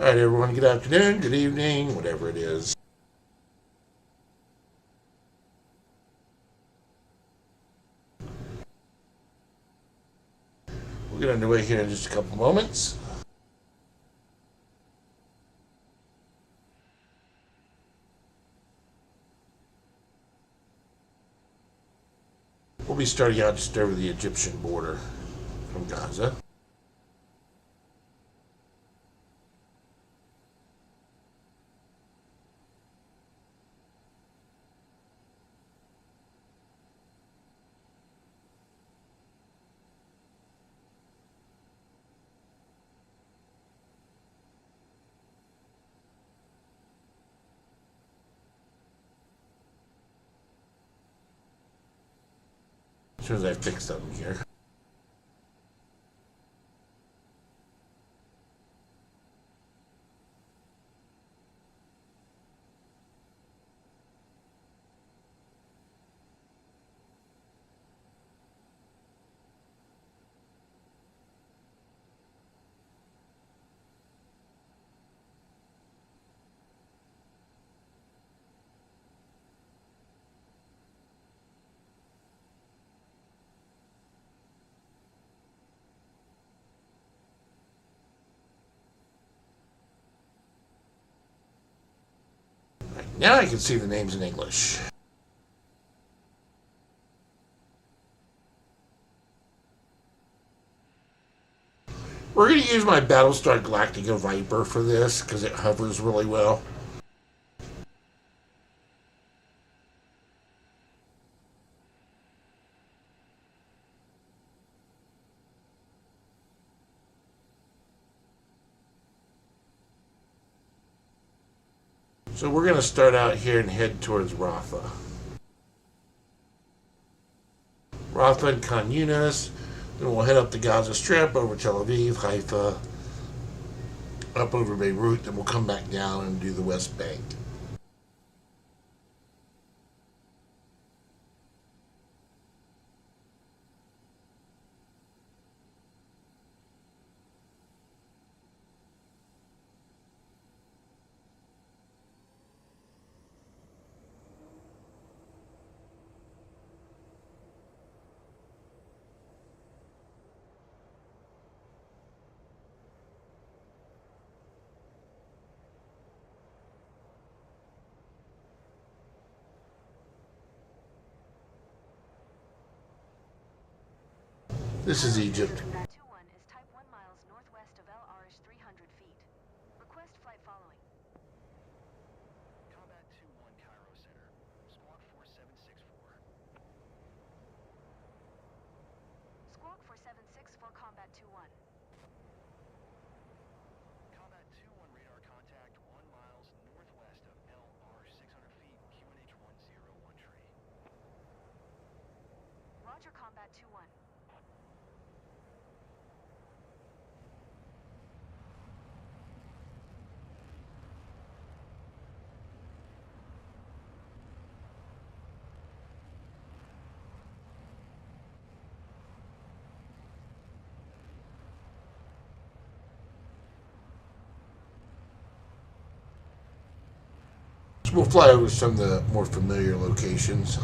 Alright, everyone, good afternoon, good evening, whatever it is. We'll get underway here in just a couple moments. We'll be starting out just over the Egyptian border from Gaza. As soon as I fix something here. Now I can see the names in English. We're going to use my Battlestar Galactica Viper for this because it hovers really well. So we're going to start out here and head towards Rafah. Rafah and Khan Yunis. Then we'll head up the Gaza Strip, over Tel Aviv, Haifa, up over Beirut, then we'll come back down and do the West Bank. This is Egypt. Combat 2-1 is type 1 miles northwest of El Arish 300 feet. Request flight following. Combat 2-1 Cairo Center. Squawk 4764. Squawk 4764 Combat 2-1. Combat 2-1 radar contact 1 miles northwest of El Arish 600 feet, QNH 101 tree. Roger Combat 2-1. So we'll fly over some of the more familiar locations.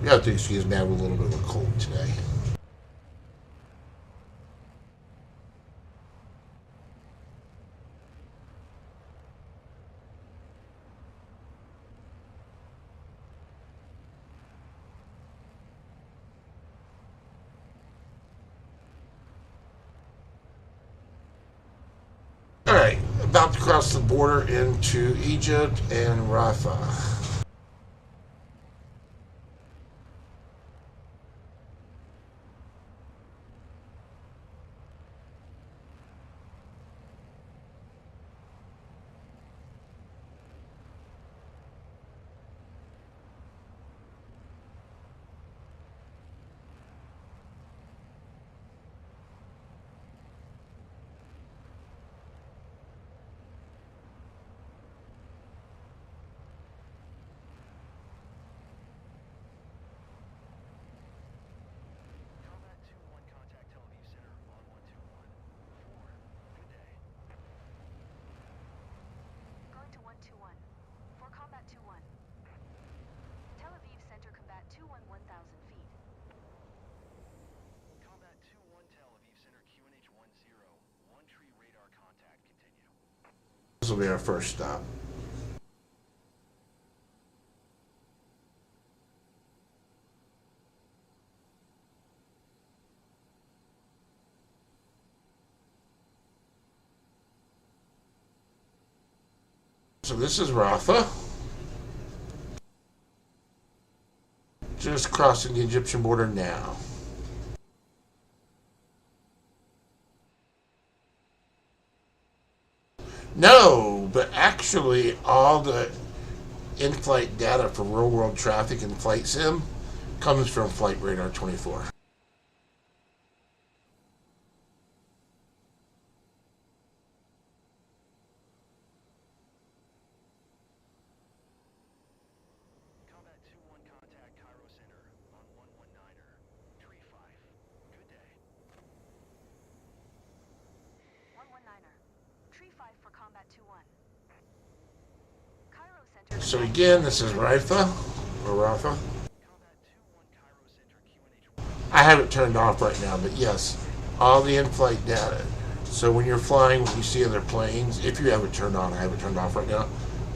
You have to excuse me, I have a little bit of a cold today. Alright, about to cross the border into Egypt and Rafah. This will be our first stop. So this is Rafa. Just crossing the Egyptian border now. No, but actually all the in-flight data for real-world traffic and flight sim comes from Flight Radar 24. Combat 2-1 contact Cairo Center on 119er. Tree 5. Good day. 119er. Tree 5 for Combat 2-1. Cairo Center. So again, this is Rafa, or Rafa. Combat 2-1 Cairo Center QNH1. I have it turned off right now, but yes, all the in-flight data. So when you're flying, when you see other planes, if you have it turned on, I have it turned off right now,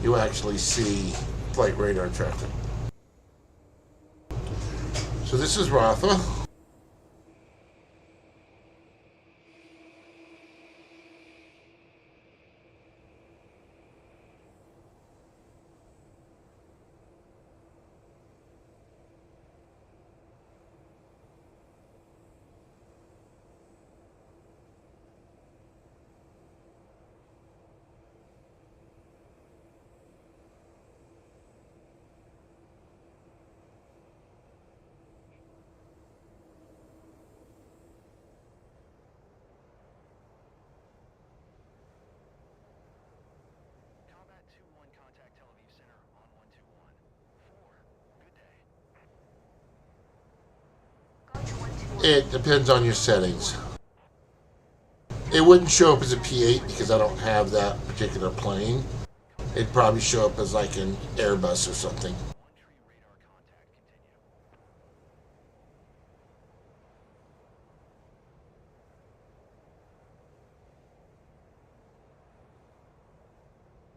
you'll actually see flight radar traffic. So this is Rafa. Combat 2-1 contact Tel Aviv Center on 121. 4. Good day. Gauge 121. It depends on your settings. It wouldn't show up as a P8 because I don't have that particular plane. It'd probably show up as like an Airbus or something. 1 tree radar contact.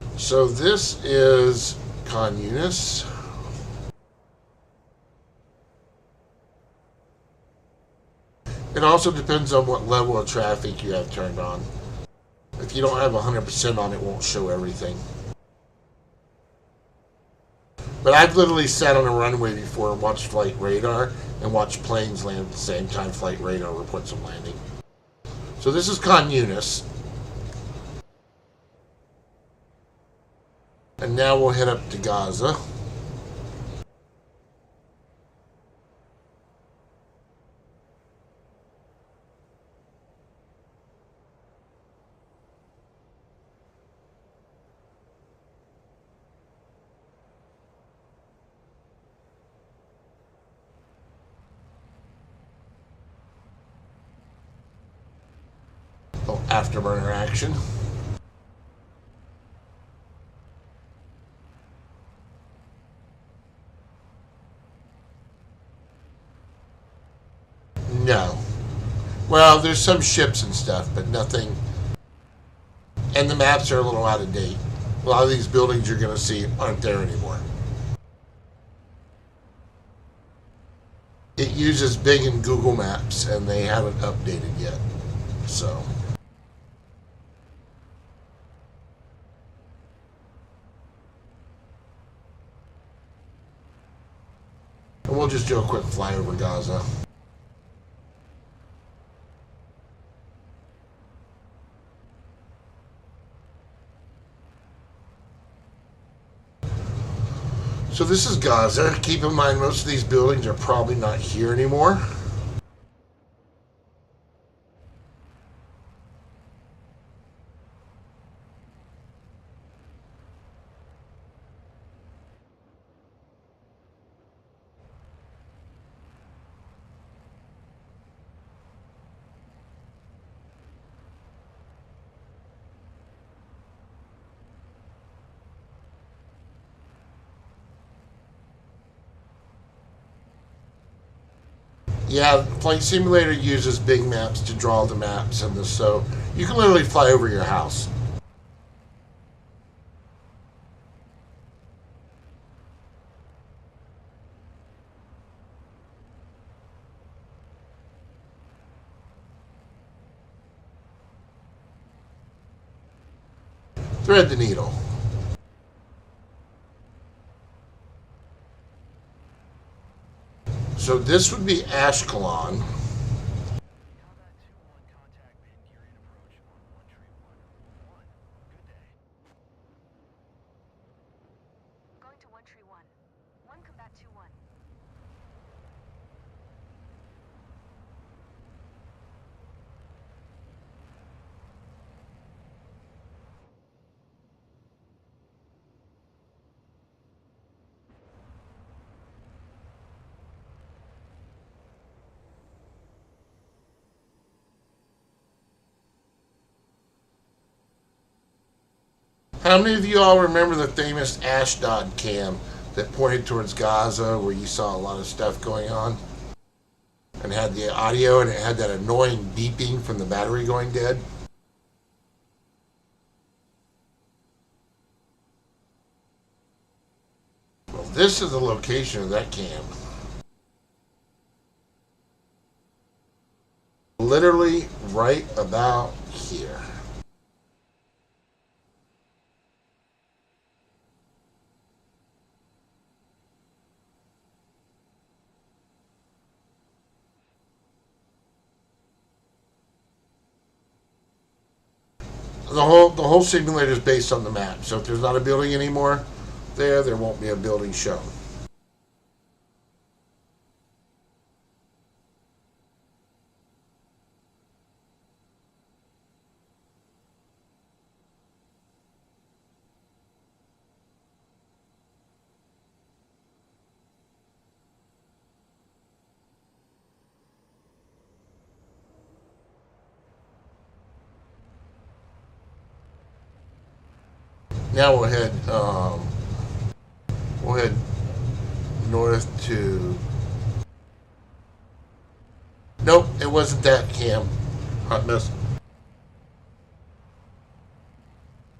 Continue. So this is Khan Yunis. It also depends on what level of traffic you have turned on. If you don't have 100% on, it won't show everything. But I've literally sat on a runway before and watched flight radar and watched planes land at the same time flight radar reports them landing. So this is Khan Yunis. And now we'll head up to Gaza. Oh, afterburner action. No. Well, there's some ships and stuff, but nothing. And the maps are a little out of date. A lot of these buildings you're going to see aren't there anymore. It uses Bing and Google Maps, and they haven't updated yet. So. And we'll just do a quick fly over Gaza. So this is Gaza. Keep in mind, most of these buildings are probably not here anymore. Yeah, Flight Simulator uses Bing Maps to draw the maps and so you can literally fly over your house. Thread the needle. So this would be Ashkelon. Combat 2-1 contact Van Geeren approach on 1 tree 1. Good day. Going to 1 tree 1. 1 combat 2-1. How many of you all remember the famous Ashdod cam that pointed towards Gaza where you saw a lot of stuff going on? And had the audio and it had that annoying beeping from the battery going dead? Well, this is the location of that cam. Literally right about here. The whole simulator is based on the map. So if there's not a building anymore there won't be a building shown. Now we'll head north to. Nope, it wasn't that cam. Hot mess.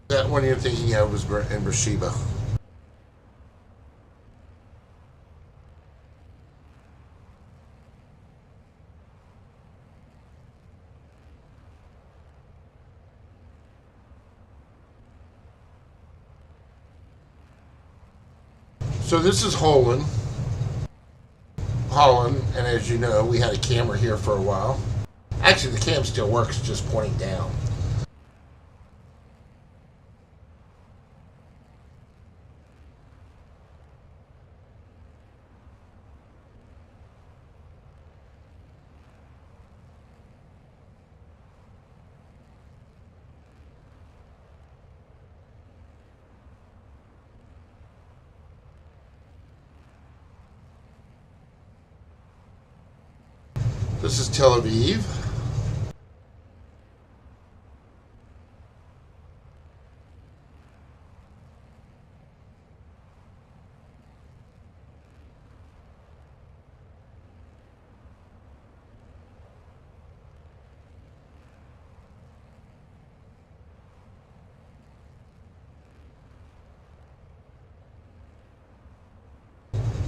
That one you're thinking of was in Beersheba. So this is Holland, and as you know, we had a camera here for a while. Actually, the cam still works, just pointing down. This is Tel Aviv.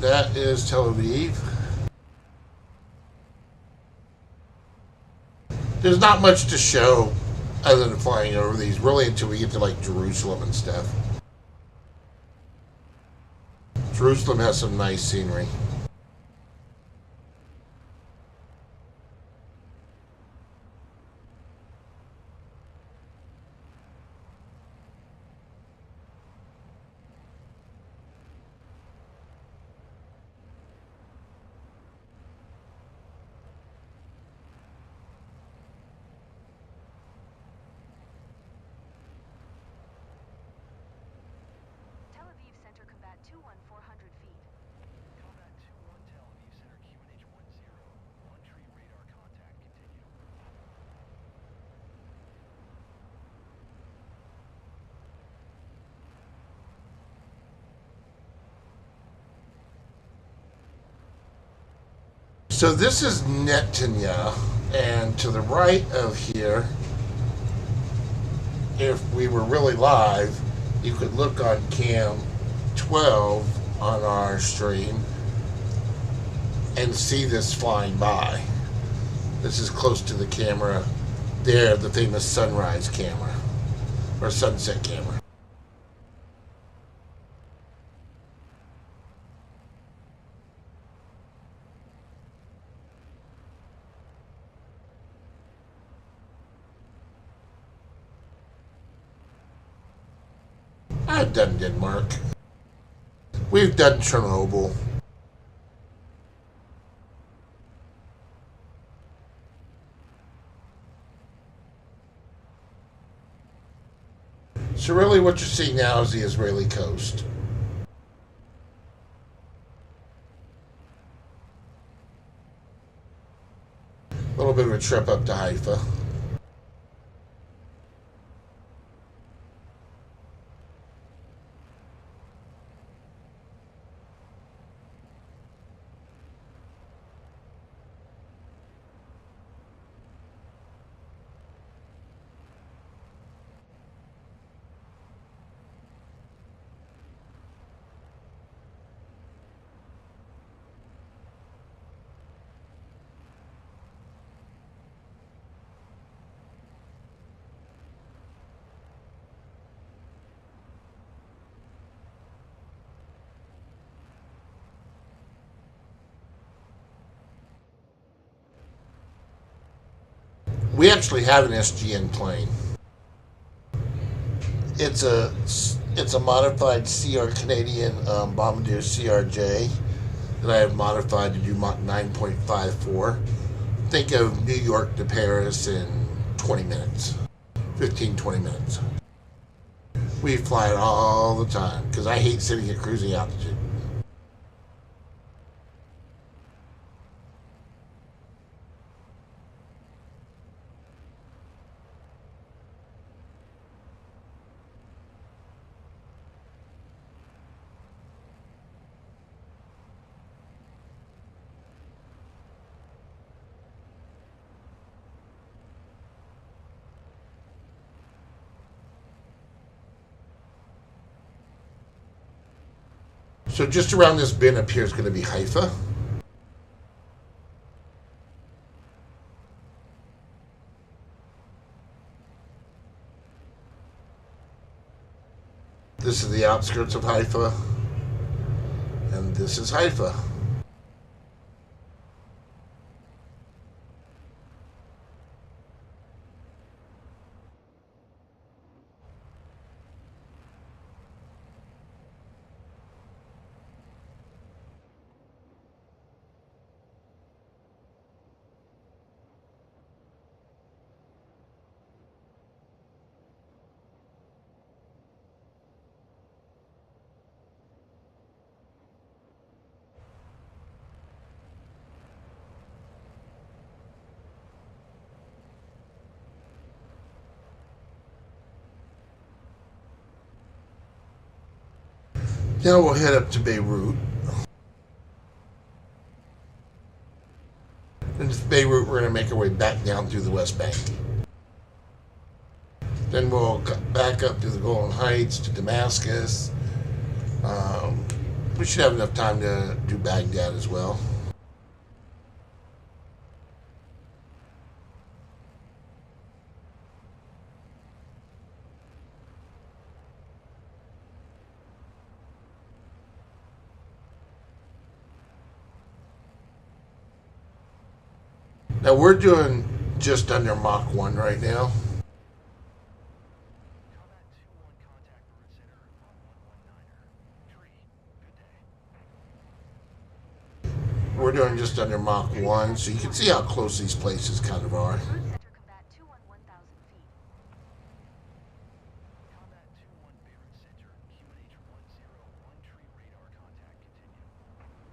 That is Tel Aviv. There's not much to show other than flying over these, really, until we get to like Jerusalem and stuff. Jerusalem has some nice scenery. Tel Aviv Center combat 2-1 400 feet. Combat 2-1 Tel Aviv Center QNH 10. 1 tree radar contact. Continue. So this is Netanya, and to the right of here, if we were really live, you could look on cam 12 on our stream and see this flying by. This is close to the camera there, the famous sunrise camera or sunset camera. I've done Denmark. We've done Chernobyl. So really what you're seeing now is the Israeli coast. A little bit of a trip up to Haifa. We actually have an SGN plane. It's a modified CR Canadian Bombardier CRJ that I have modified to do Mach 9.54. Think of New York to Paris in 20 minutes, 15-20 minutes. We fly it all the time because I hate sitting at cruising altitude. So just around this bend up here is going to be Haifa. This is the outskirts of Haifa, and this is Haifa. Now we'll head up to Beirut. And from Beirut, we're going to make our way back down through the West Bank. Then we'll back up to the Golan Heights, to Damascus. We should have enough time to do Baghdad as well. Now we're doing just under Mach 1 right now. Combat 2-1 contact route center on 119er. Tree. Good day. We're doing just under Mach 1, so you can see how close these places kind of are. Route Center Combat 2-1 1,000 feet. Combat 2-1 Beirut Center. QNH 101 tree radar contact. Continue.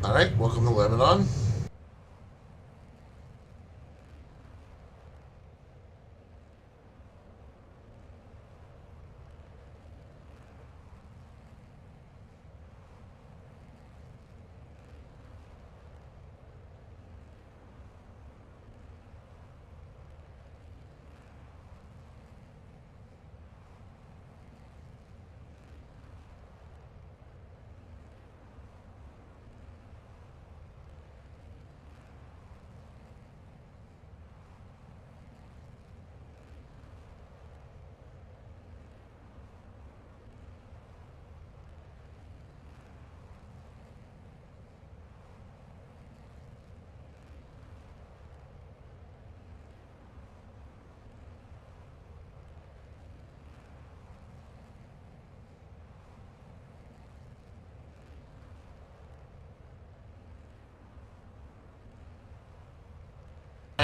All right, welcome to Lebanon.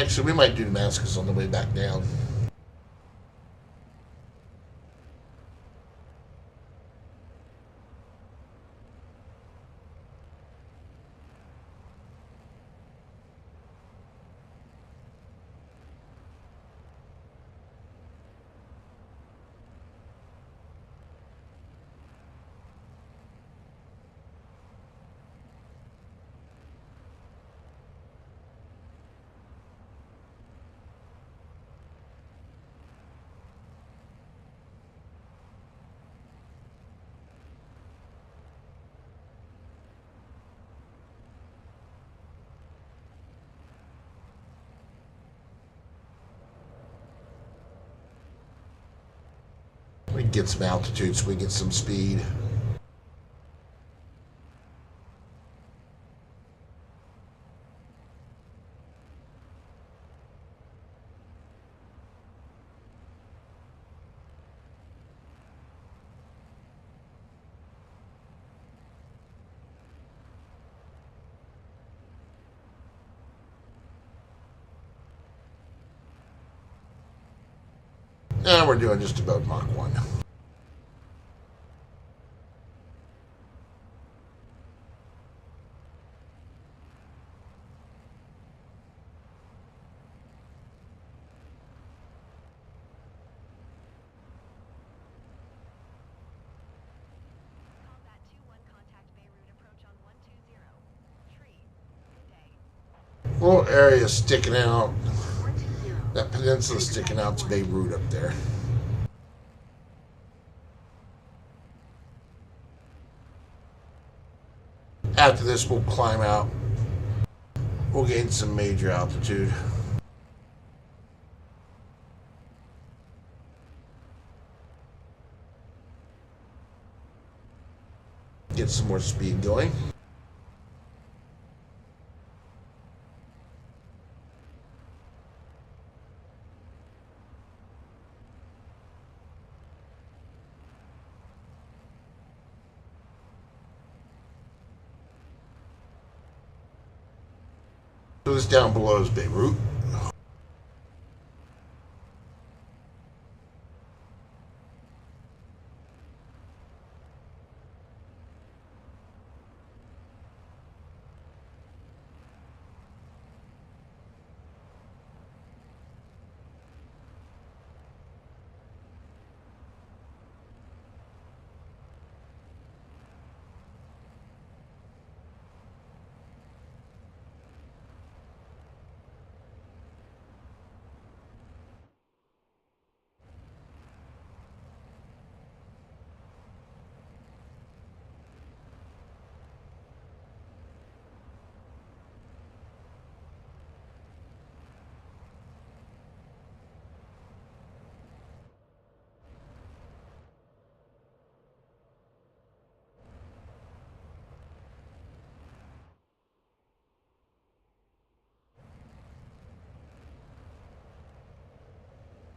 Actually, we might do Damascus on the way back down. We can get some altitude so we get some speed. And we're doing just about Mach 1. Combat 2-1, contact Beirut, approach on 120. Tree. Good day. Little area sticking out. 120. That peninsula sticking out to Beirut up there. After this, we'll climb out. We'll gain some major altitude. Get some more speed going. So this down below is Beirut.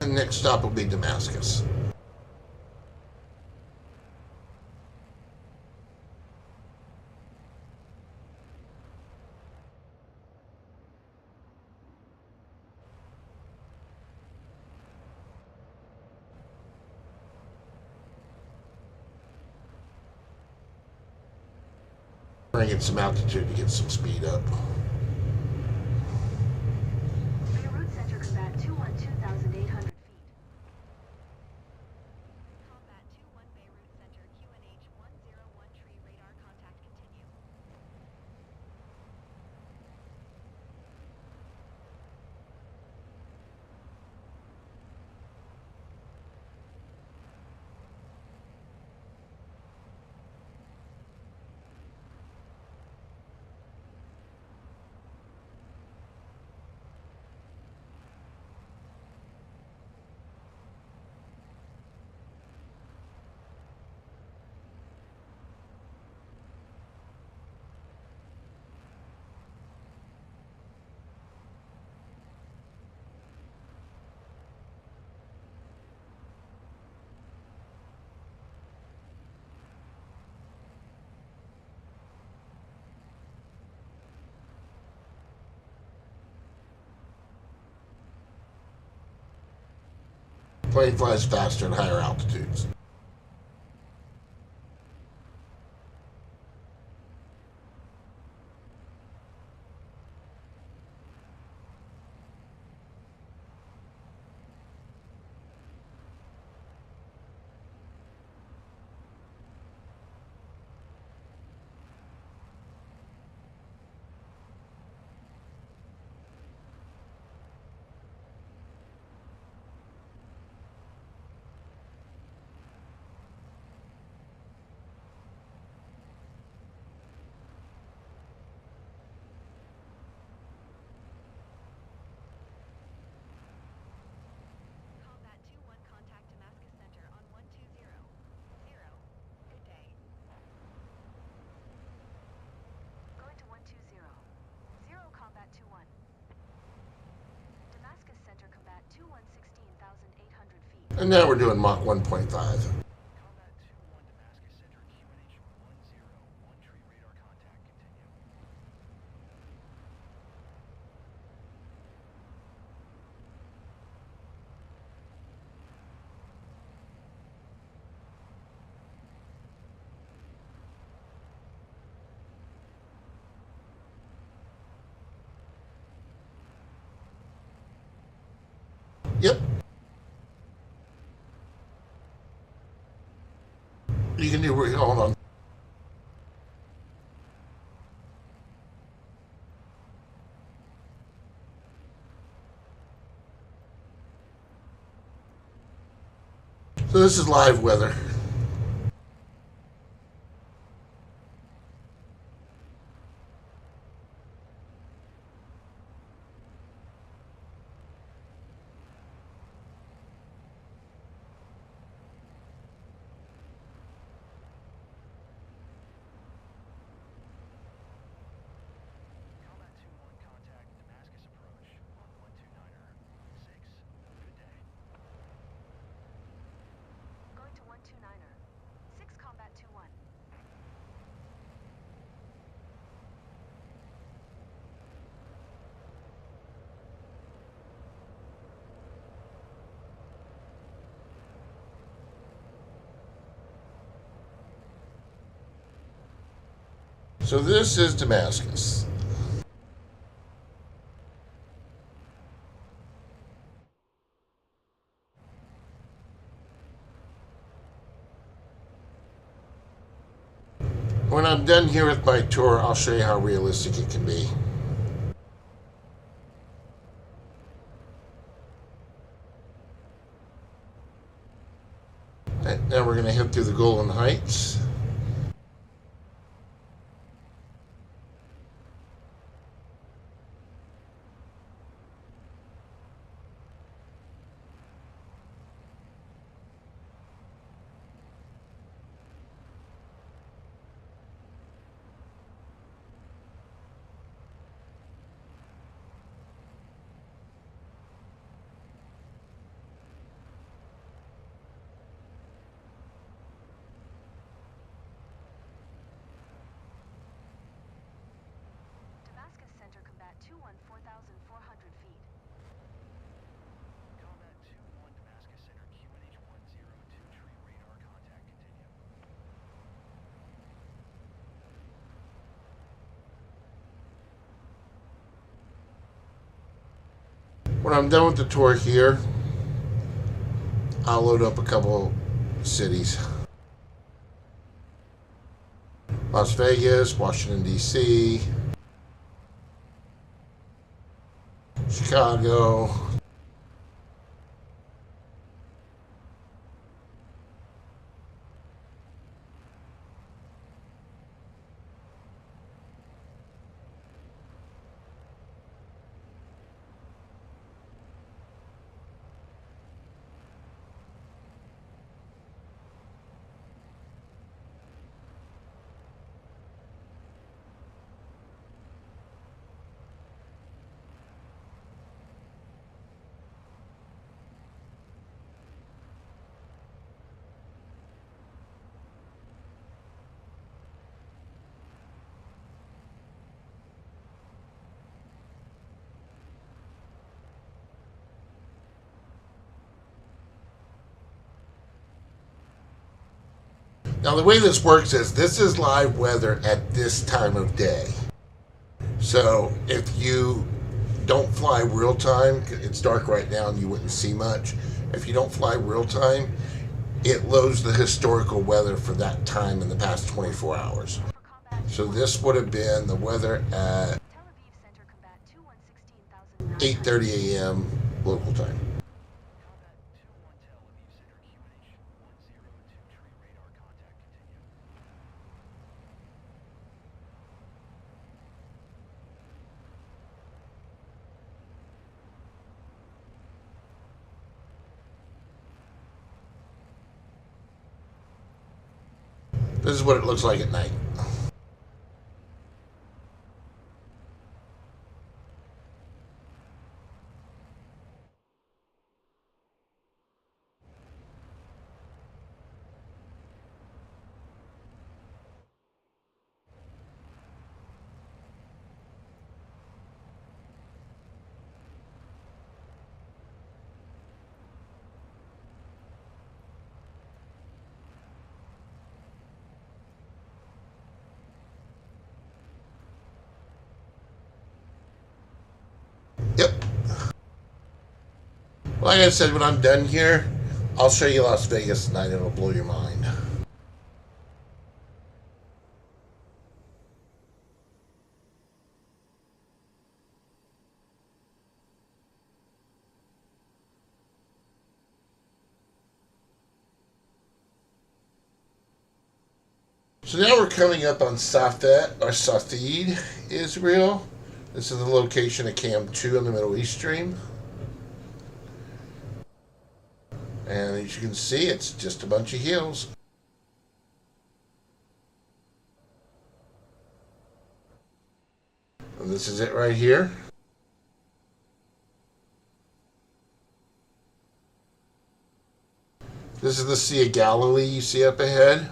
And next stop will be Damascus. We're gonna get some altitude to get some speed up. Beirut Center, combat 2-1, 2,800 feet. Combat 2-1, Beirut Center, QNH 101, tree radar contact continue. Plane flies faster at higher altitudes. Combat 2-1, contact Damascus Center on 120. Good day. Going to 120. Combat 2-1. Damascus Center, combat 2-1, 16,800 feet. And now we're doing Mach 1.5. Combat 2-1 Damascus Center, QNH 10, one tree radar contact, continue. Yep. You can do, hold on. So this is live weather. Combat 2-1 contact, Damascus approach on 129er. 6, good day. Going to 129er. 6, combat 2-1. So this is Damascus. When I'm done here with my tour, I'll show you how realistic it can be. And now we're going to head through the Golan Heights. Damascus Center, combat 2-1, 4,400 feet. Combat 2-1 Damascus Center, QNH 10, two tree radar contact, continue. When I'm done with the tour here, I'll load up a couple cities. Las Vegas, Washington, D.C., Chicago, Now, the way this works is this is live weather at this time of day. So if you don't fly real time, it's dark right now and you wouldn't see much. If you don't fly real time, it loads the historical weather for that time in the past 24 hours. For combat So this would have been the weather at Tel Aviv Center Combat 2-116,900. 8:30 a.m. local time. Combat 2-1 Tel Aviv Center QNH 102 tree radar contact continue. This is what it looks like at night. Yep. Like I said, when I'm done here, I'll show you Las Vegas tonight. It'll blow your mind. So now we're coming up on Safed, or Safed, Israel. This is the location of Cam 2 on the Middle East stream. And as you can see, it's just a bunch of hills. And this is it right here. This is the Sea of Galilee you see up ahead.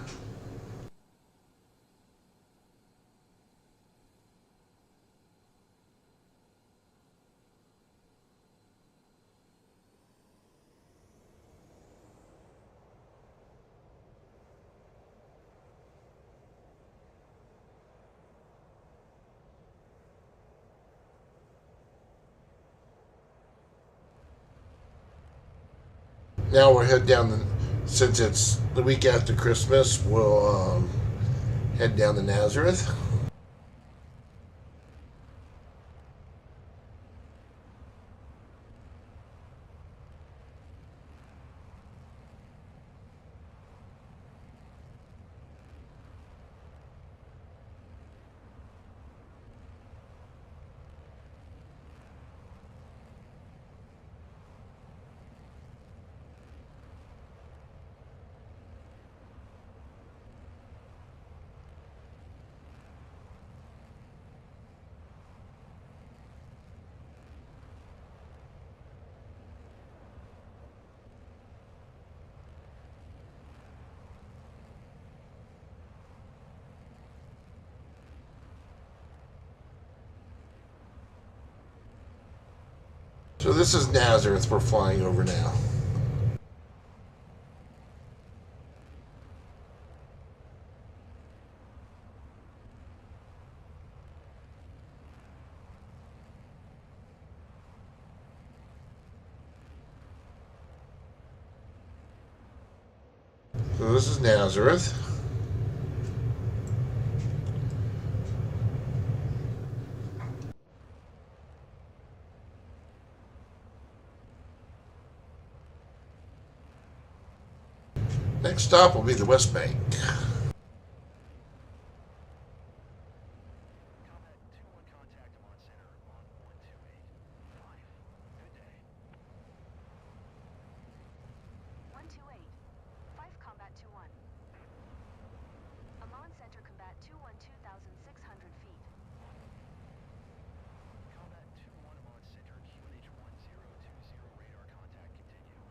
Now we'll head down since it's the week after Christmas, we'll head down to Nazareth. So this is Nazareth we're flying over now. So this is Nazareth. Next stop will be the West Bank. Combat 2-1 contact on center on 1285. Good day. 128. 5 Combat 2-1. Amman Center Combat 2-1 2,600 feet. Combat 2-1 on center QNH 1020 radar contact continue.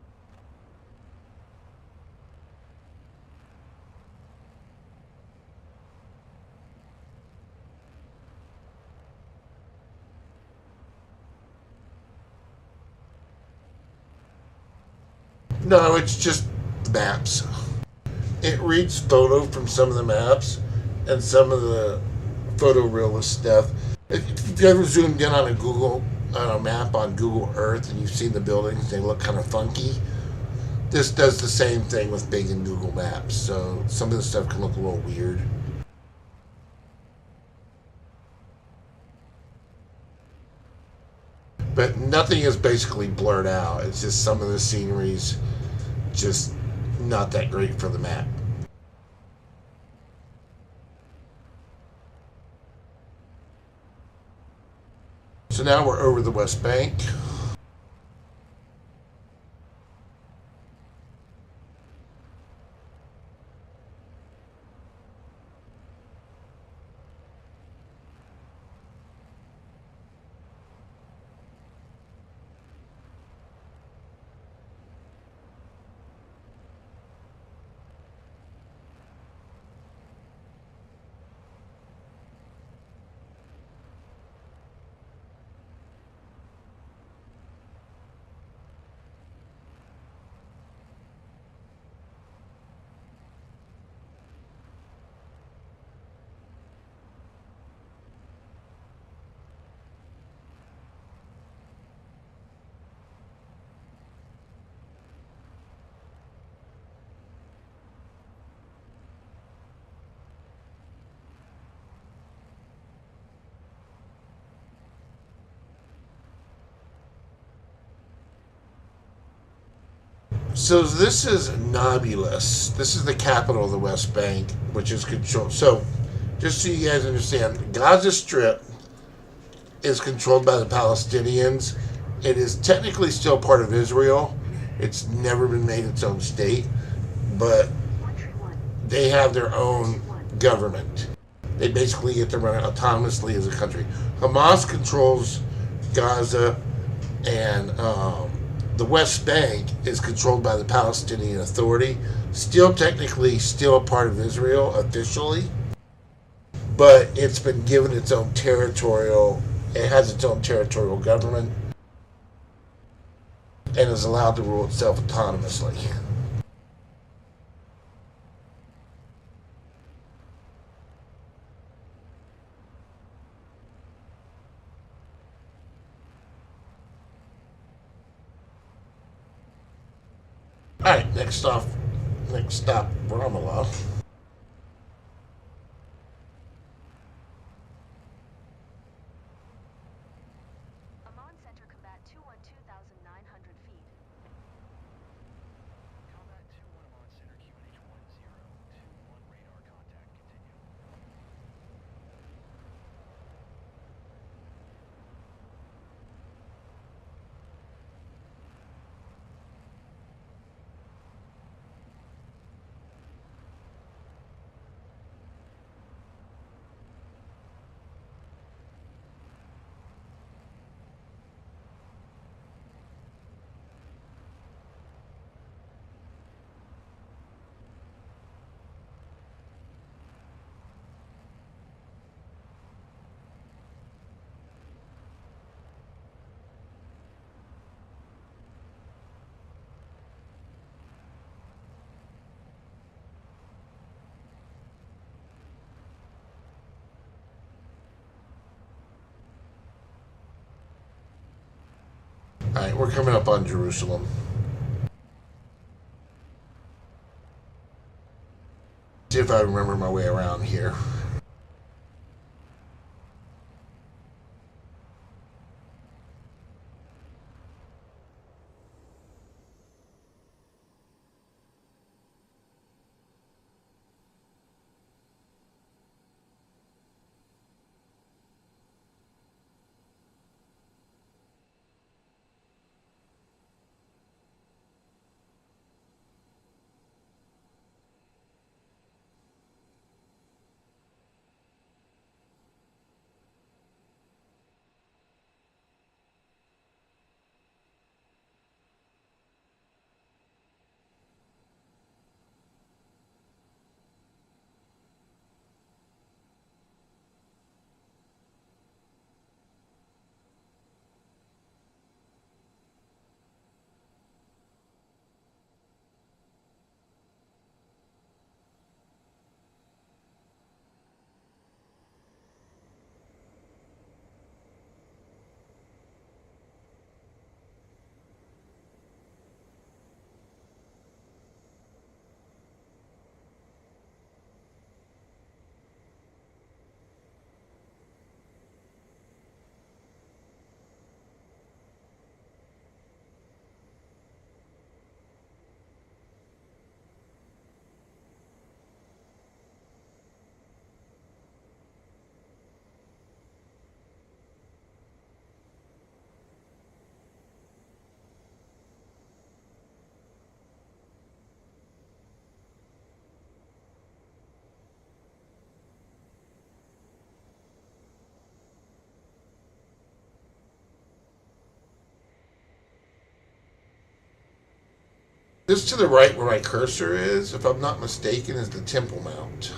No, it's just the maps. it reads photo from some of the maps and some of the photorealist stuff. If you ever zoomed in on a map on Google Earth and you've seen the buildings, they look kind of funky. This does the same thing with Bing and Google Maps, so some of the stuff can look a little weird. But nothing is basically blurred out. It's just some of the scenery's just not that great for the map. So now we're over the West Bank. So this is Nablus. This is the capital of the West Bank, which is controlled. So, just so you guys understand, Gaza Strip is controlled by the Palestinians. It is technically still part of Israel. It's never been made its own state, but they have their own government. They basically get to run it autonomously as a country. Hamas controls Gaza, and the West Bank is controlled by the Palestinian Authority. Still technically still a part of Israel officially, but it's been given its own territorial, it has its own territorial government and is allowed to rule itself autonomously. Alright, next stop, Ramallah. Amman Center Combat 212,900 feet. Combat 2-1 Amman Center, QNH 1021 radar contact. Continue. Alright, we're coming up on Jerusalem. See if I remember my way around here. This to the right where my cursor is, if I'm not mistaken, is the Temple Mount.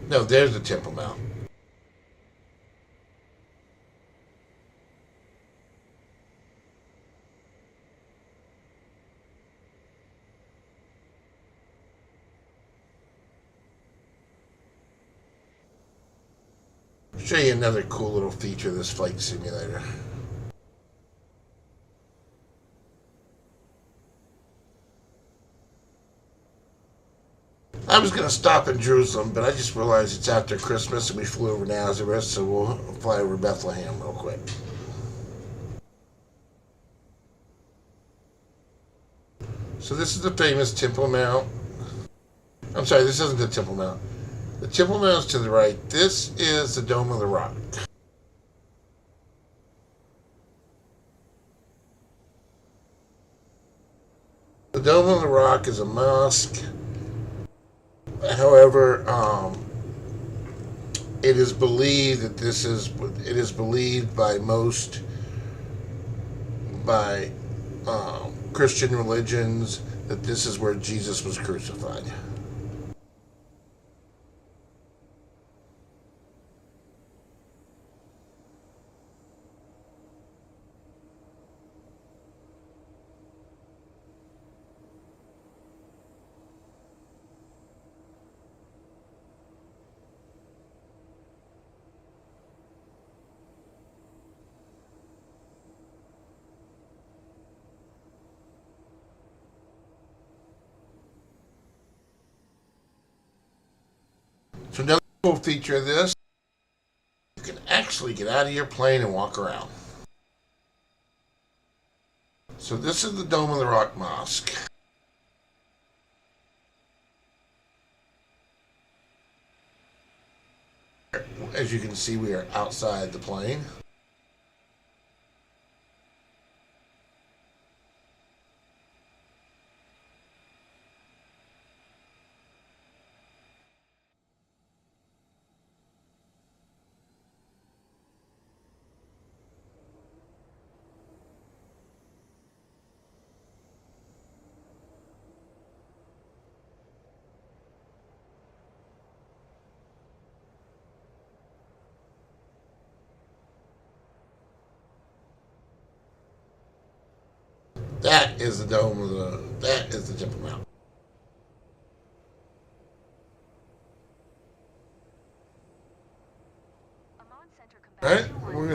No, there's the Temple Mount. I'll show you another cool little feature of this flight simulator. I was going to stop in Jerusalem, but I just realized it's after Christmas and we flew over Nazareth, so we'll fly over Bethlehem real quick. So this is the famous Temple Mount. I'm sorry, this isn't the Temple Mount. The Temple Mount is to the right. This is the Dome of the Rock. The Dome of the Rock is a mosque. However, it is believed that it is believed by most by Christian religions that this is where Jesus was crucified. So another cool feature of this, you can actually get out of your plane and walk around. So this is the Dome of the Rock Mosque. As you can see, we are outside the plane. That is the dome of that is the Temple Mount. Alright, we're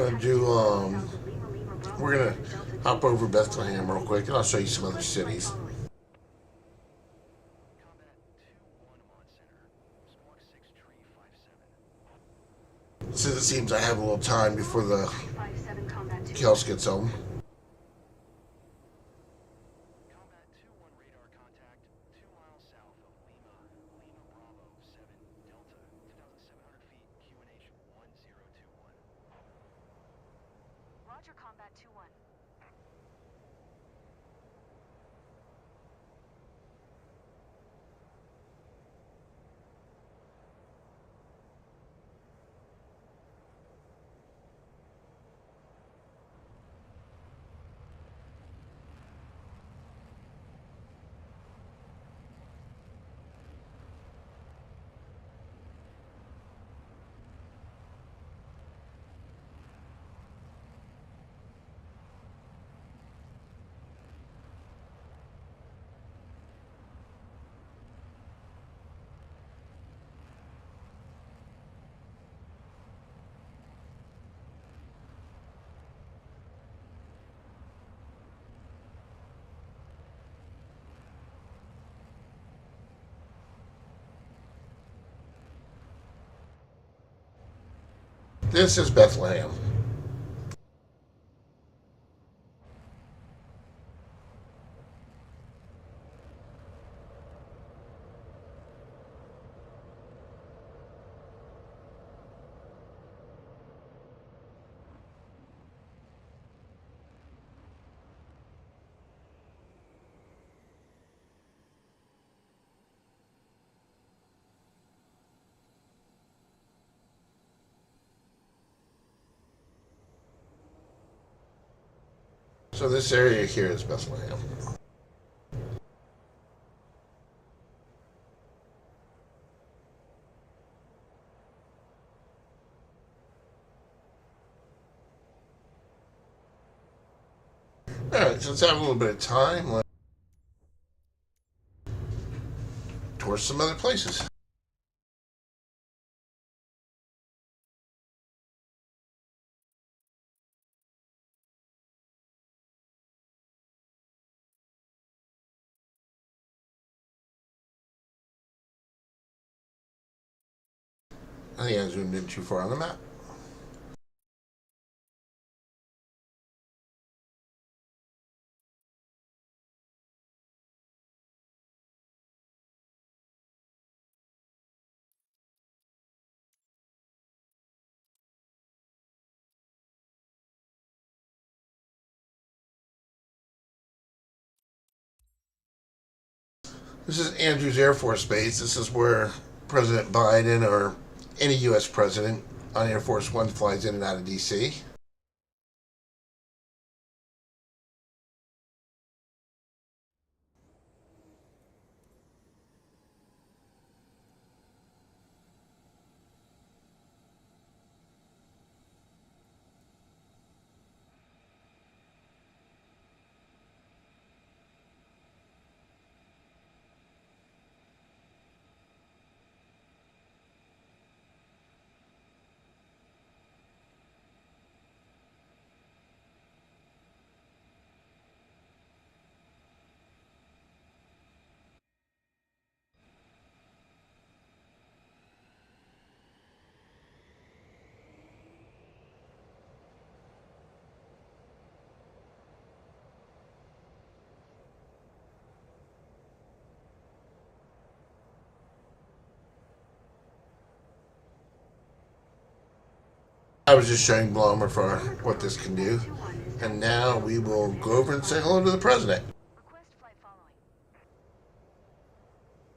gonna hop over Bethlehem real quick and I'll show you some other cities. Combat 2-1 on center. Squawk 6 tree 57. Since it seems I have a little time before the Kels gets home. Combat 2-1 radar contact 2 miles south of Lima. Lima Bravo 7 Delta. 2,700 feet QNH 1021. Roger, Combat 2-1. This is Bethlehem. So this area here is Bethlehem. Alright, so let's have a little bit of time. Let's tour some other places. I think I zoomed in too far on the map. This is Andrews Air Force Base. This is where President Biden or any U.S. president on Air Force One flies in and out of D.C. I was just showing Blomer for what this can do. And now we will go over and say hello to the president. Request flight following.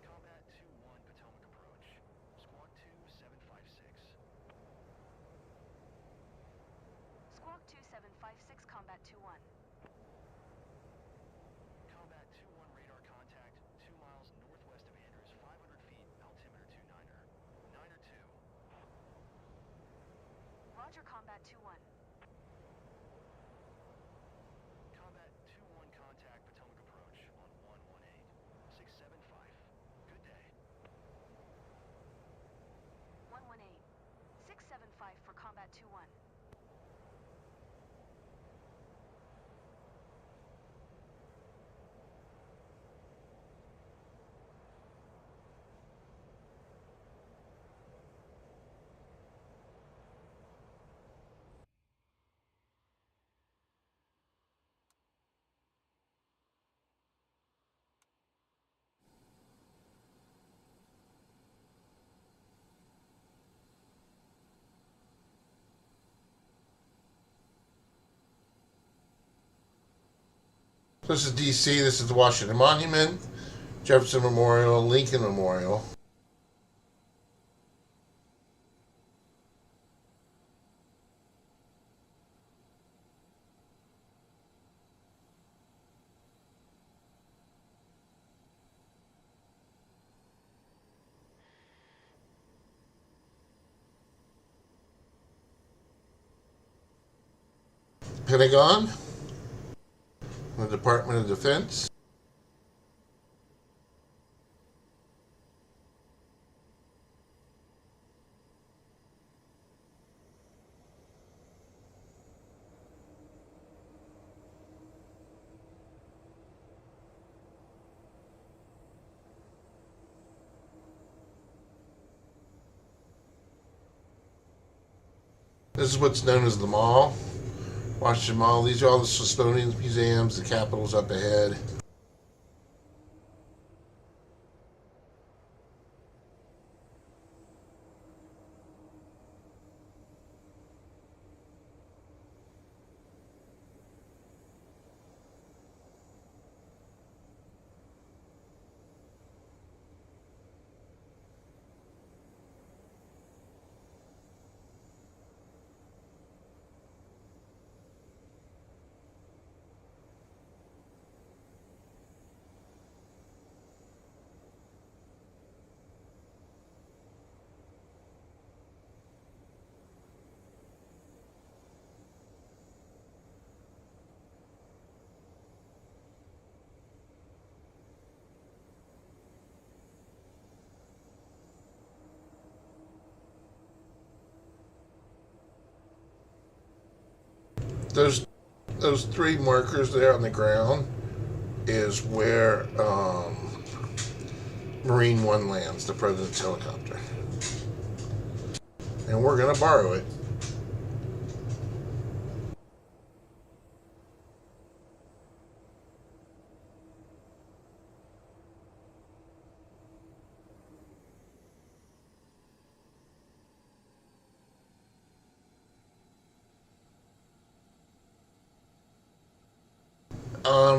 Combat 2-1 Potomac approach. Squawk 2756. Squawk 2756, Combat 2-1. Combat 2-1 radar contact 2 miles northwest of Andrews, 500 feet, altimeter 29er. 9er 2. Roger, Combat 2-1. Combat 2-1 contact Potomac approach on 118. 675. Good day. 118. 675 for Combat 2-1. This is D.C. This is the Washington Monument, Jefferson Memorial, Lincoln Memorial. Pentagon, the Department of Defense. This is what's known as the Mall, Washington Mall. These are all the Smithsonian museums, the Capitol's up ahead. Those those three markers there on the ground is where Marine One lands, the president's helicopter, and we're gonna borrow it.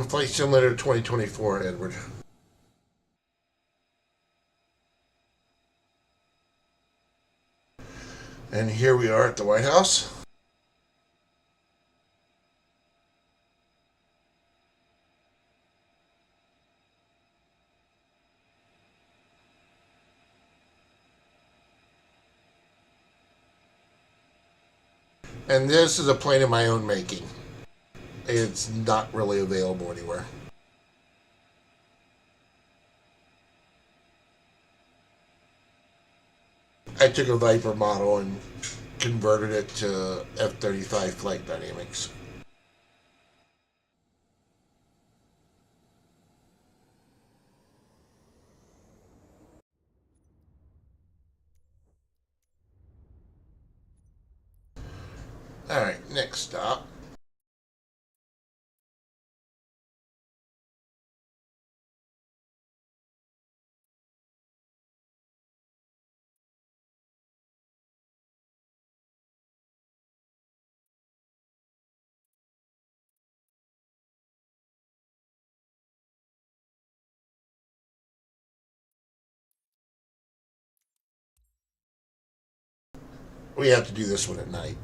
Flight Simulator 2024, Edward. And here we are at the White House. And this is a plane of my own making. It's not really available anywhere. I took a Viper model and converted it to F-35 flight dynamics. Alright, next stop. We have to do this one at night.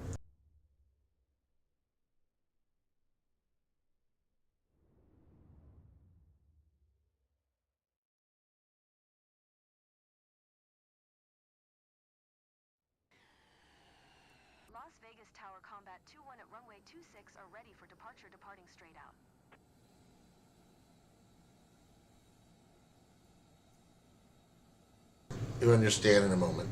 Las Vegas Tower Combat 2-1 at runway 26 are ready for departure, departing straight out. You'll understand in a moment.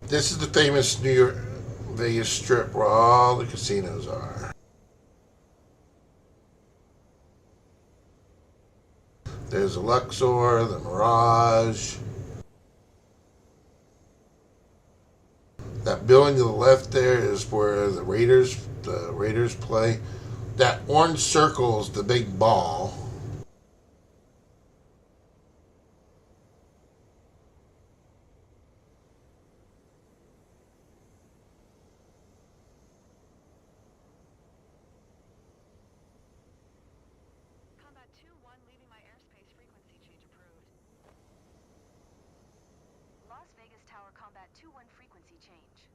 This is the famous New York Vegas Strip where all the casinos are. There's the Luxor, the Mirage. That building to the left there is where the Raiders play. That orange circle is the big ball. Combat 2-1 leaving my airspace, frequency change approved. Las Vegas Tower Combat 2-1 frequency change.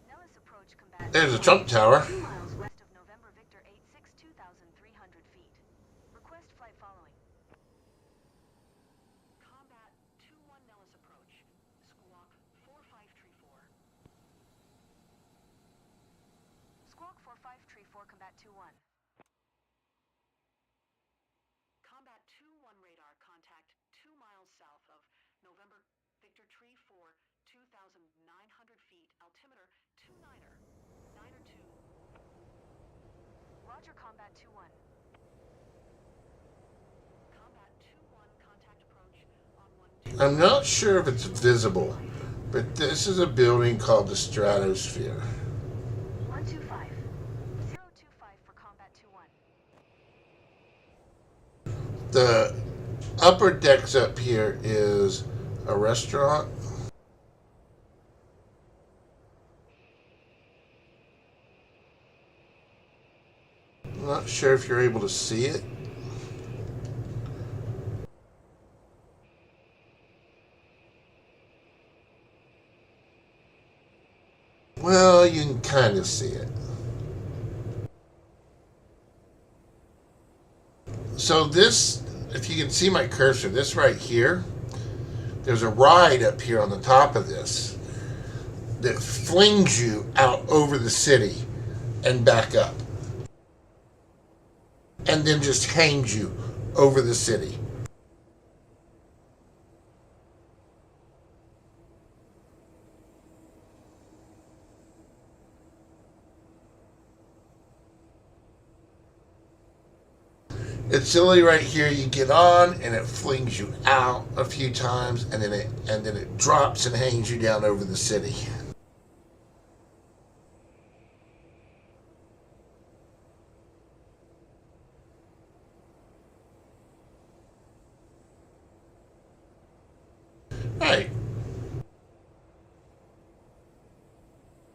Nellis approach combat. There's a Trump Tower. 2 miles west of November Victor 86, 2,300 feet. Request flight following. Combat 2-1 Nellis approach. Squawk 4534. Squawk 4534 combat 2-1. Combat 2-1 radar contact 2 miles south of November Victor Tree 4, 2,900 feet, altimeter 29er. 9er 2. Roger combat 2-1. Combat 2-1 contact approach on 1. I'm not sure if it's visible, But this is a building called the Stratosphere. 125. 025 for combat 2-1. The upper decks up here is a restaurant. I'm not sure if you're able to see it. Well, you can kind of see it. So this, if you can see my cursor, this right here, there's a ride up here on the top of this that flings you out over the city and back up. And then just hangs you over the city. It's silly right here. You get on and it flings you out a few times, and then it drops and hangs you down over the city. Right.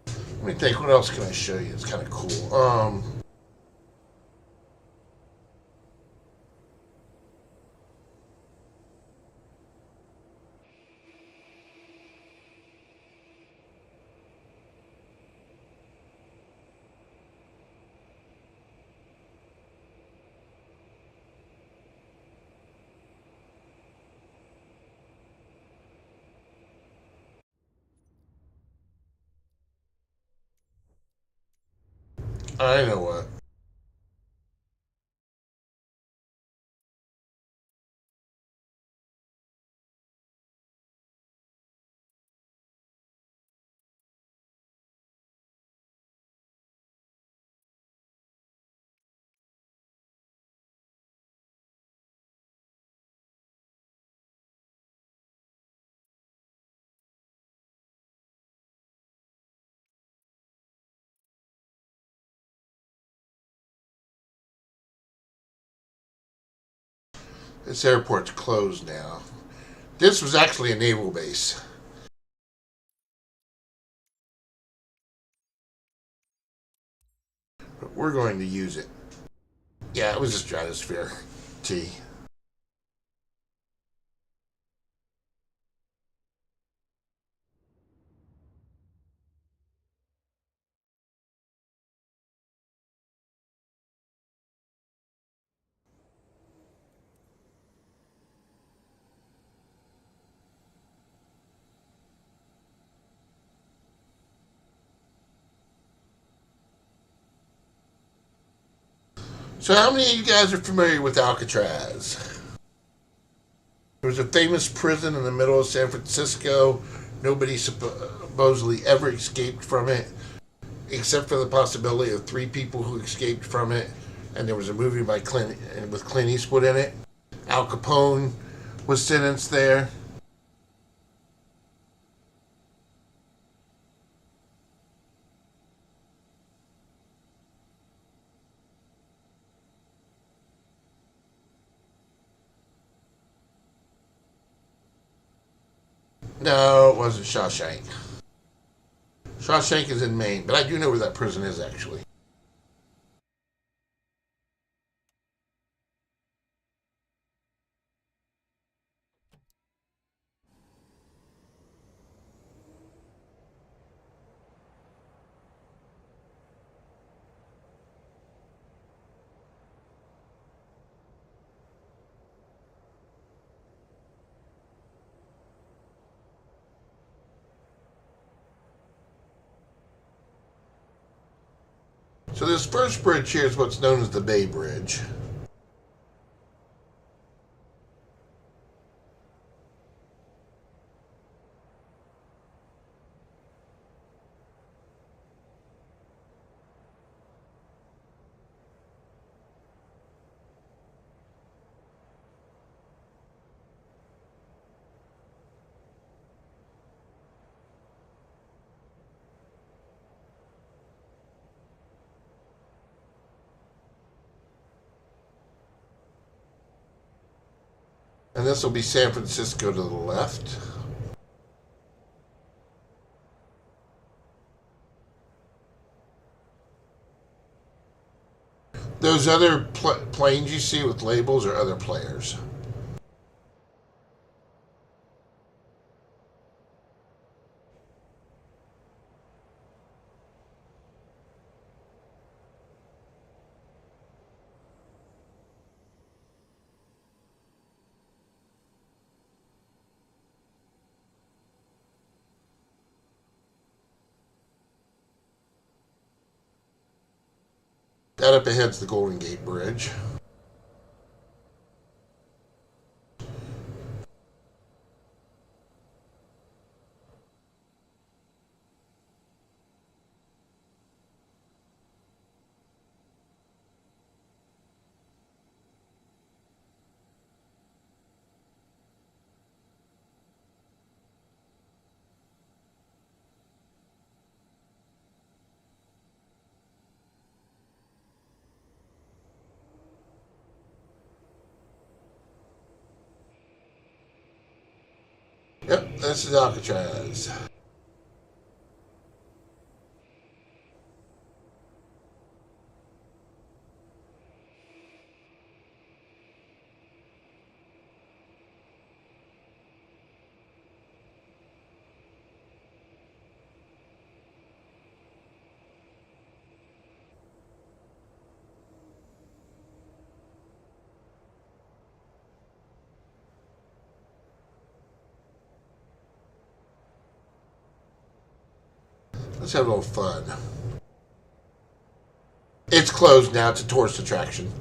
Let me think. What else can I show you? It's kind of cool. I know what. This airport's closed now. This was actually a naval base. But we're going to use it. Yeah, it was a Stratosphere T. So how many of you guys are familiar with Alcatraz? There was a famous prison in the middle of San Francisco. Nobody supposedly ever escaped from it, except for the possibility of 3 people who escaped from it. And there was a movie by with Clint Eastwood in it. Al Capone was sentenced there. No, it wasn't Shawshank. Shawshank is in Maine, but I do know where that prison is actually. So this first bridge here is what's known as the Bay Bridge. And this will be San Francisco to the left. Those other planes you see with labels are other players. That up ahead's the Golden Gate Bridge. Yep, this is Alcatraz. Let's have a little fun. It's closed now. It's a tourist attraction.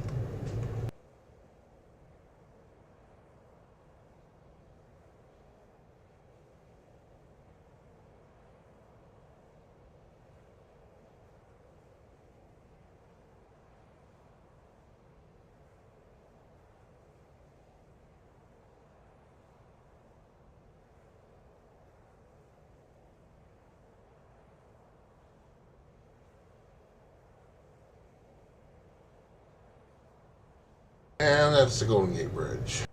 And that's the Golden Gate Bridge.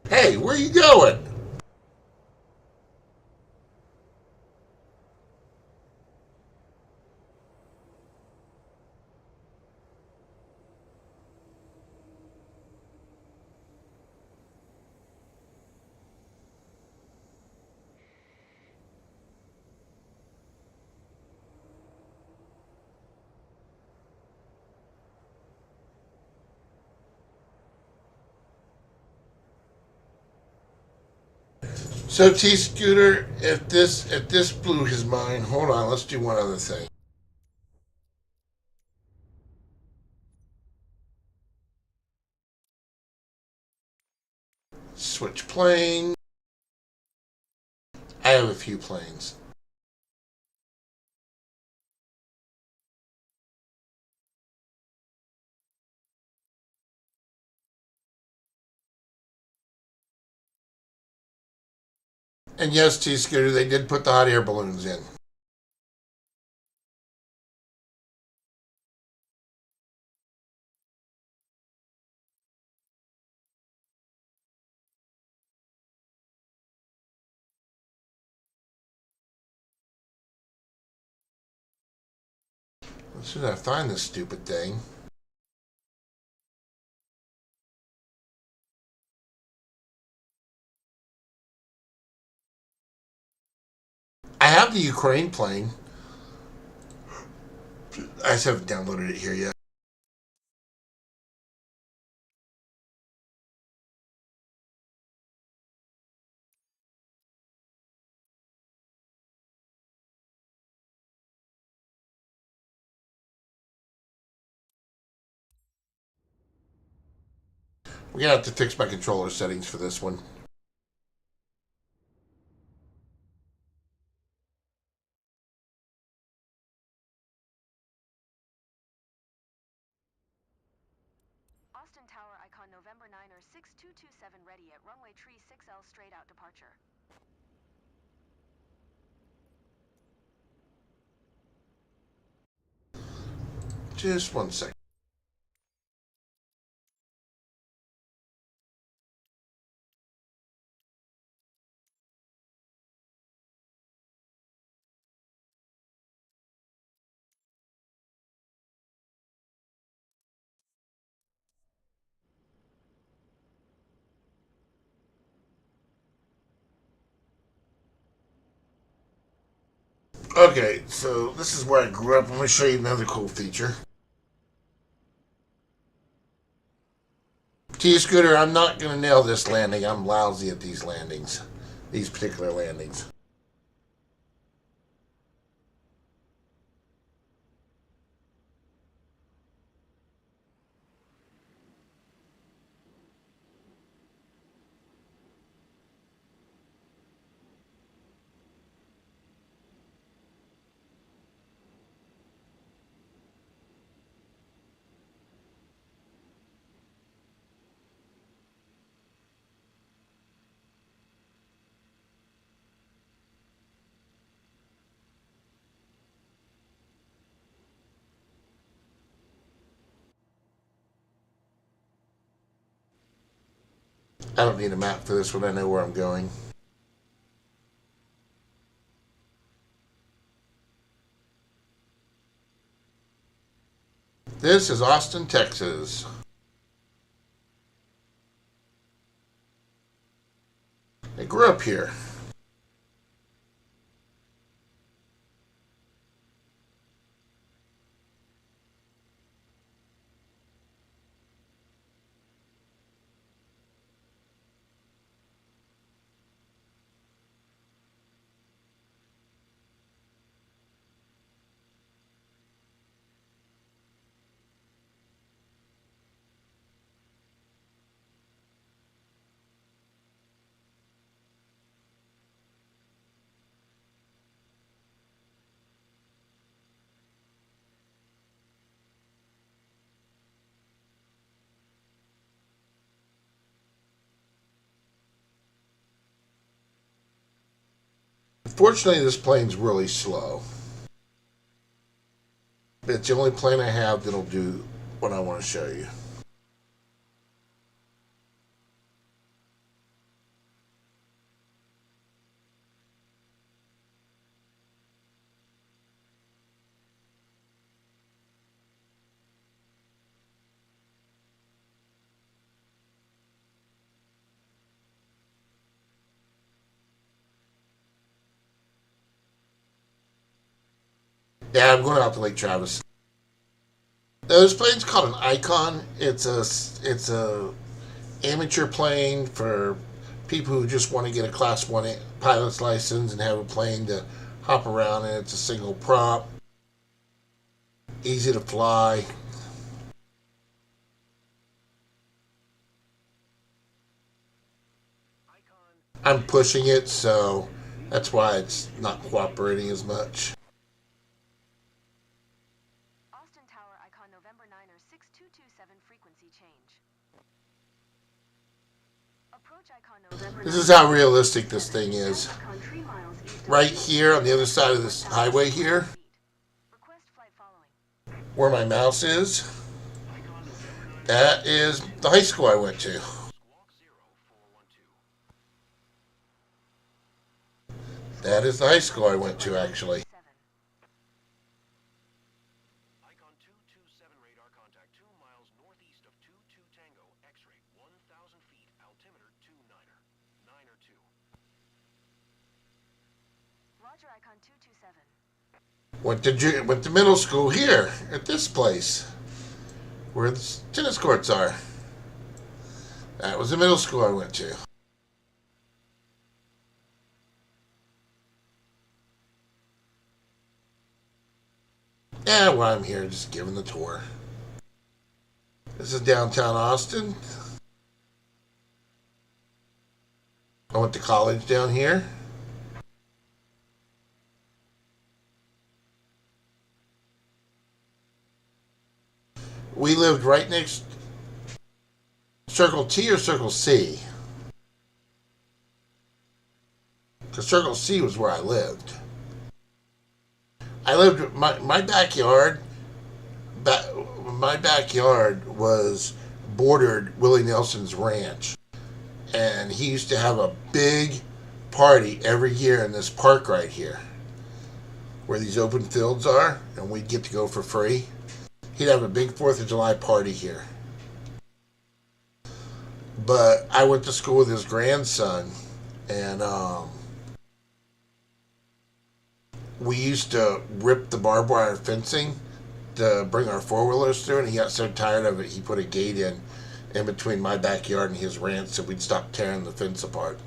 Hey, where are you going? So T Scooter, if this blew his mind, hold on, let's do one other thing. Switch plane. I have a few planes. And yes, T Scooter, they did put the hot air balloons in. As soon as I find this stupid thing. I have the Ukraine plane. I just haven't downloaded it here yet. We're gonna have to fix my controller settings for this one. Austin Tower icon November 9er 6227 ready at runway tree 6L straight out departure. Just one second. Okay, so this is where I grew up. I'm gonna show you another cool feature. T Scooter, I'm not gonna nail this landing. I'm lousy at these landings. These particular landings. I don't need a map for this one. I know where I'm going. This is Austin, Texas. I grew up here. Unfortunately, this plane's really slow. It's the only plane I have that'll do what I want to show you. Yeah, I'm going out to Lake Travis. Now, this plane's called an Icon. It's a amateur plane for people who just want to get a Class 1 pilot's license and have a plane to hop around in. It's a single prop, easy to fly. I'm pushing it, so that's why it's not cooperating as much. Austin Tower icon November 9er 6227 frequency change. Approach icon November This is how realistic this thing is. icon 3 miles east of Right here on the other side of this highway here, Request flight following. where my mouse is, that is the high school I went to. That is the high school I went to, actually. Icon 227 radar contact 2 miles northeast of 22 Tango, X-ray 1,000 feet, altimeter 29er, 9er 2. Roger icon 227. Went to middle school here at this place, where the tennis courts are. That was the middle school I went to. Yeah, well, I'm here just giving the tour. This is downtown Austin. I went to college down here. We lived right next Circle T or Circle C. Because Circle C was where I lived. I lived my backyard. My backyard was bordered Willie Nelson's ranch, and he used to have a big party every year in this park right here, where these open fields are, and we'd get to go for free. He'd have a big 4th of July party here. But I went to school with his grandson, and we used to rip the barbed wire fencing to bring our 4-wheelers through, and he got so tired of it, he put a gate in between my backyard and his ranch, so we'd stop tearing the fence apart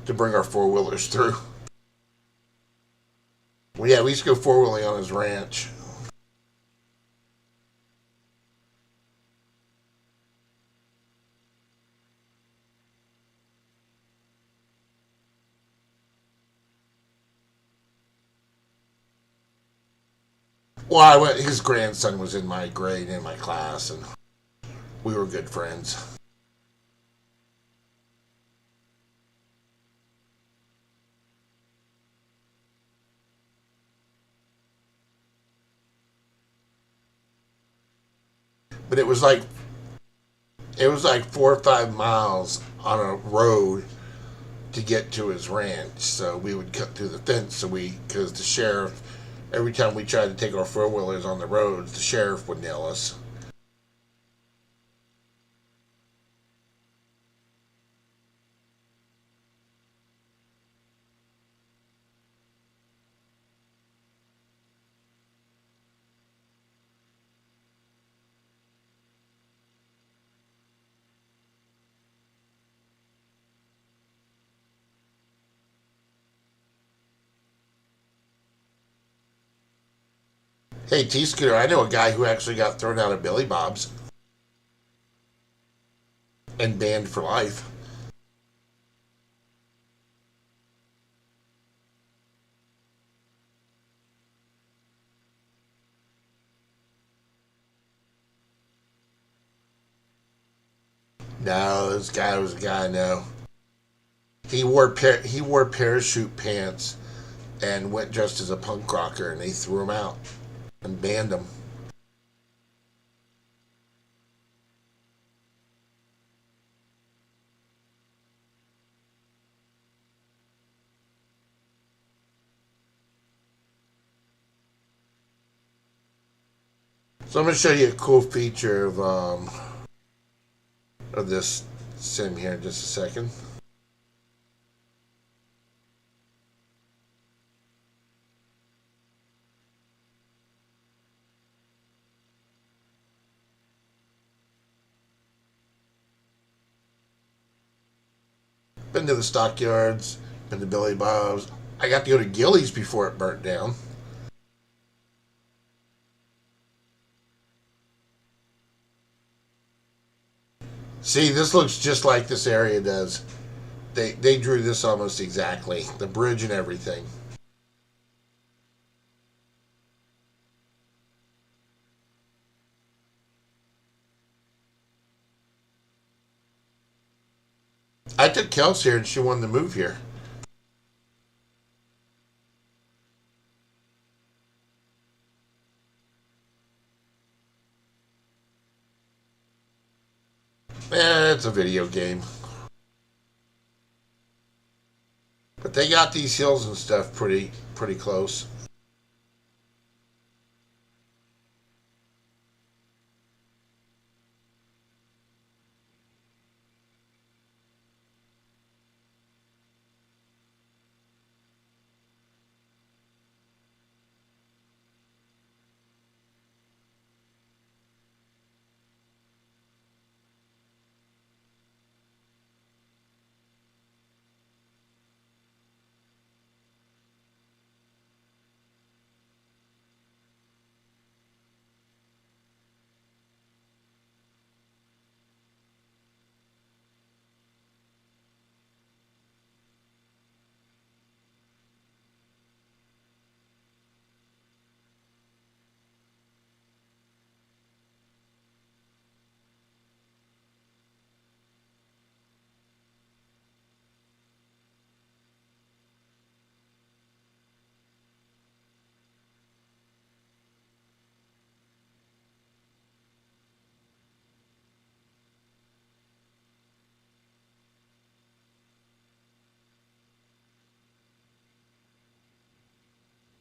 to bring our 4-wheelers through. Well, yeah, we used to go 4-wheeling on his ranch. Well, his grandson was in my grade, in my class, and we were good friends. But it was like 4 or 5 miles on a road to get to his ranch. So we would cut through the fence, because the sheriff, every time we tried to take our 4-wheelers on the roads, the sheriff would nail us. Hey, T-Scooter, I know a guy who actually got thrown out of Billy Bob's and banned for life. No, this guy was a guy I know. He wore parachute pants and went dressed as a punk rocker, and they threw him out and banned him. So I'm going to show you a cool feature of this sim here in just a second. Been to the stockyards, been to Billy Bob's. I got to go to Gillies before it burnt down. See, this looks just like this area does. They drew this almost exactly. The bridge and everything. I took Kels here and she wanted to move here. It's a video game. But they got these hills and stuff pretty close.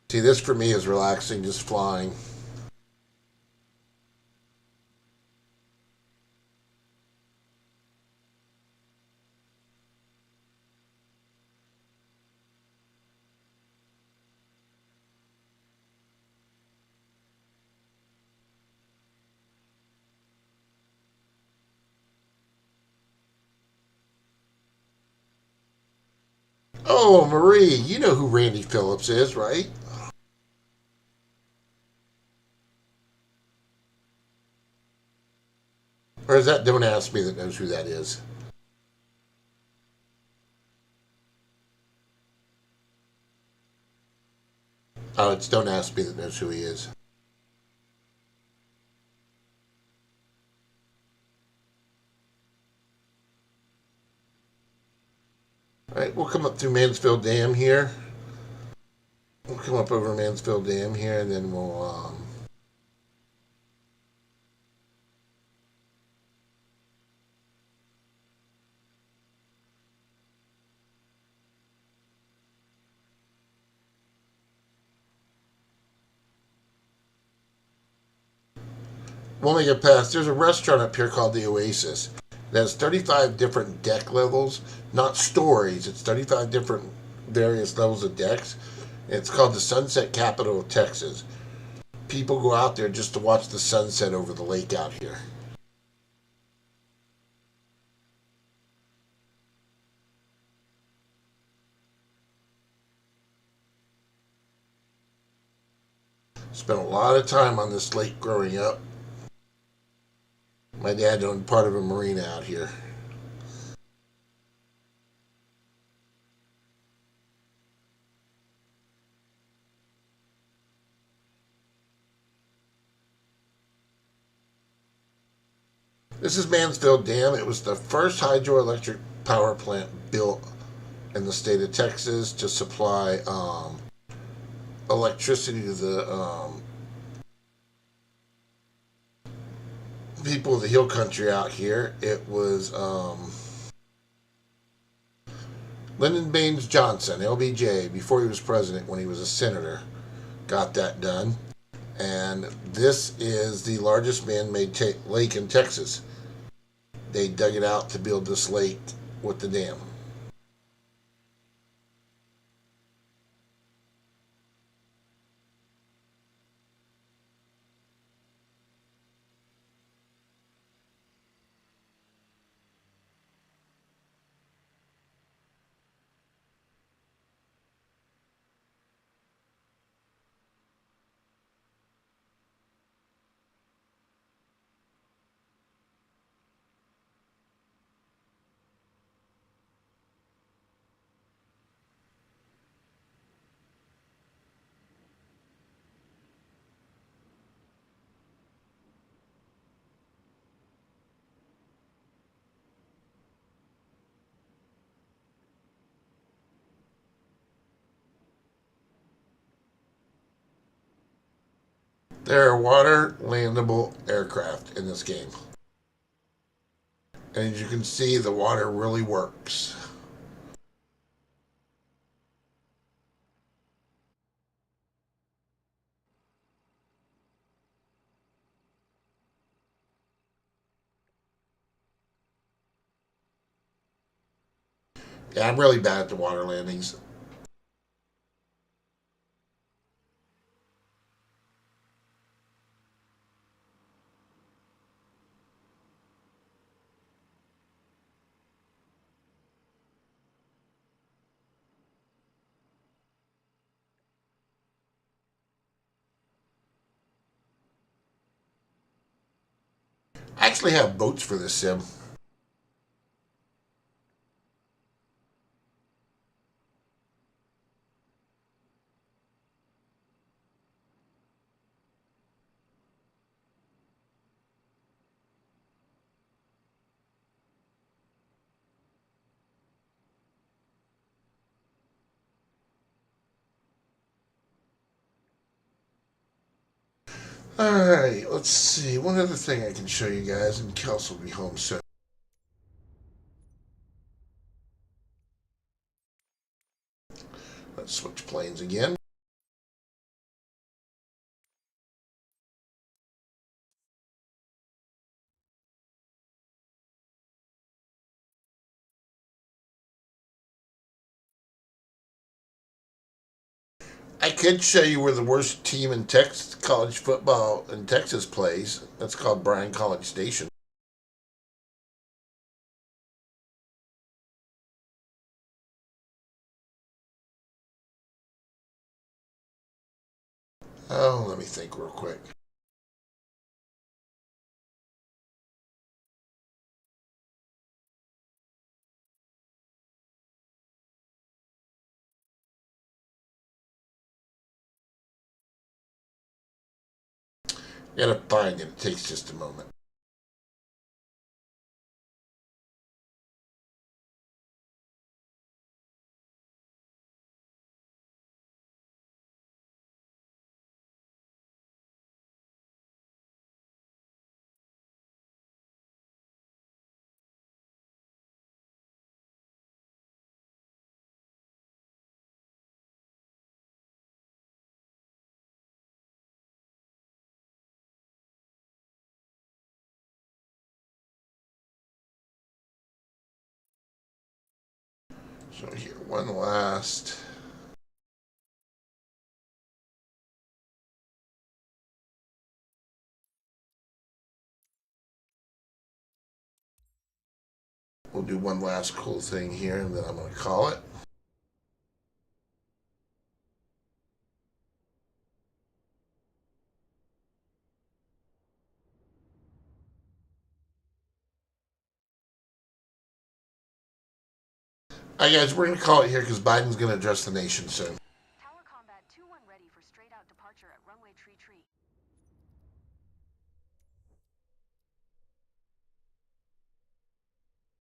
See, this for me is relaxing, just flying. Oh, Marie, you know who Randy Phillips is, right? Or is that Don't Ask Me that knows who that is? Oh, it's Don't Ask Me that knows who he is. All right, we'll come up through Mansfield Dam here. We'll come up over Mansfield Dam here, and then we'll make it past. There's a restaurant up here called the Oasis. It has 35 different deck levels, not stories. It's 35 different various levels of decks. It's called the Sunset Capital of Texas. People go out there just to watch the sunset over the lake out here. Spent a lot of time on this lake growing up. My dad owned part of a marina out here. This is Mansfield Dam. It was the first hydroelectric power plant built in the state of Texas to supply electricity to the people of the hill country out here. It was Lyndon Baines Johnson, LBJ, before he was president, when he was a senator, got that done. And this is the largest man-made lake in Texas. They dug it out to build this lake with the dam. There are water landable aircraft in this game. And as you can see, the water really works. Yeah, I'm really bad at the water landings. I actually have boats for this sim. Alright, let's see. One other thing I can show you guys, and Kels will be home soon. Let's switch planes again. I could show you where the worst team in Texas college football in Texas plays. That's called Bryan College Station. Oh, let me think real quick. Gotta find it. It takes just a moment. So here, one last. We'll do one last cool thing here, and then I'm going to call it. All right, guys, we're going to call it here because Biden's going to address the nation soon.